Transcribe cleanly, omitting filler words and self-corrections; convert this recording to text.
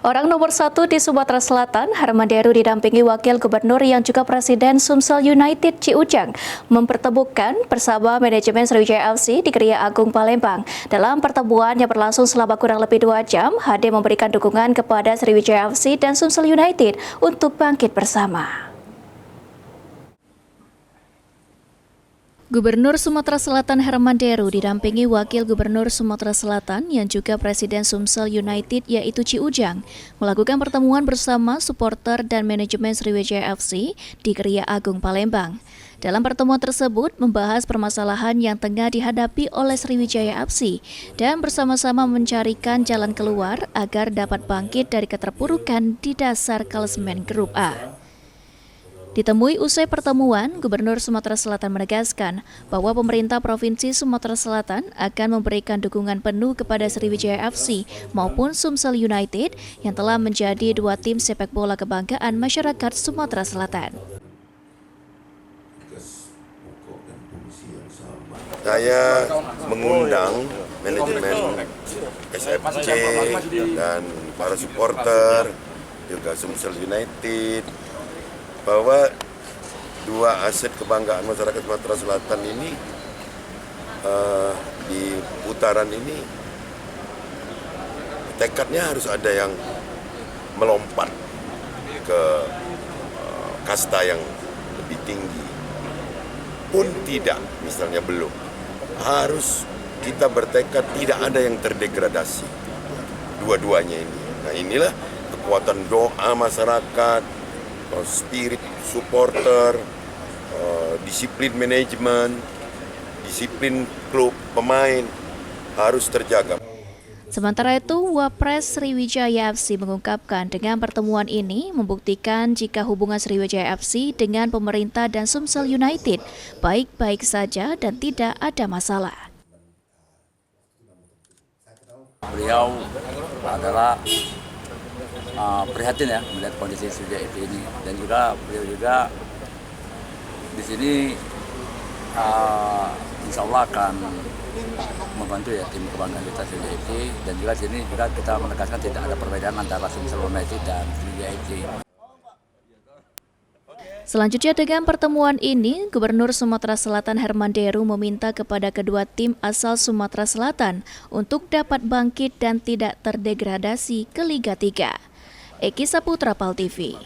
Orang nomor satu di Sumatera Selatan, Herman Deru didampingi Wakil Gubernur yang juga Presiden Sumsel United Ci Ujang mempertemukan bersama manajemen Sriwijaya FC di Geria Agung Palembang. Dalam pertemuan yang berlangsung selama kurang lebih 2 jam, HD memberikan dukungan kepada Sriwijaya FC dan Sumsel United untuk bangkit bersama. Gubernur Sumatera Selatan Herman Deru didampingi Wakil Gubernur Sumatera Selatan yang juga Presiden Sumsel United yaitu Ci Ujang melakukan pertemuan bersama supporter dan manajemen Sriwijaya FC di Geria Agung Palembang. Dalam pertemuan tersebut membahas permasalahan yang tengah dihadapi oleh Sriwijaya FC dan bersama-sama mencarikan jalan keluar agar dapat bangkit dari keterpurukan di dasar klasemen Grup A. Ditemui usai pertemuan, Gubernur Sumatera Selatan menegaskan bahwa pemerintah Provinsi Sumatera Selatan akan memberikan dukungan penuh kepada Sriwijaya FC maupun Sumsel United yang telah menjadi 2 tim sepak bola kebanggaan masyarakat Sumatera Selatan. Saya mengundang manajemen SFC dan para supporter, juga Sumsel United, bahwa 2 aset kebanggaan masyarakat Sumatera Selatan ini di putaran ini tekadnya harus ada yang melompat ke kasta yang lebih tinggi. Pun tidak, misalnya belum. Harus kita bertekad tidak ada yang terdegradasi. Dua-duanya ini. Nah, inilah kekuatan doa masyarakat, spirit supporter, disiplin manajemen, disiplin klub, pemain harus terjaga. Sementara itu, Wapres Sriwijaya FC mengungkapkan dengan pertemuan ini membuktikan jika hubungan Sriwijaya FC dengan pemerintah dan Sumsel United baik-baik saja dan tidak ada masalah. Beliau adalah prihatin ya melihat kondisi Sriwijaya FC ini, dan juga beliau juga di sini insya Allah akan membantu ya tim kebanggaan kita Sriwijaya FC, dan juga di sini juga kita menegaskan tidak ada perbedaan antara Sumsel United dan Sriwijaya FC. Selanjutnya dengan pertemuan ini, Gubernur Sumatera Selatan Herman Deru meminta kepada kedua tim asal Sumatera Selatan untuk dapat bangkit dan tidak terdegradasi ke Liga 3. Eki Saputra, PAL TV.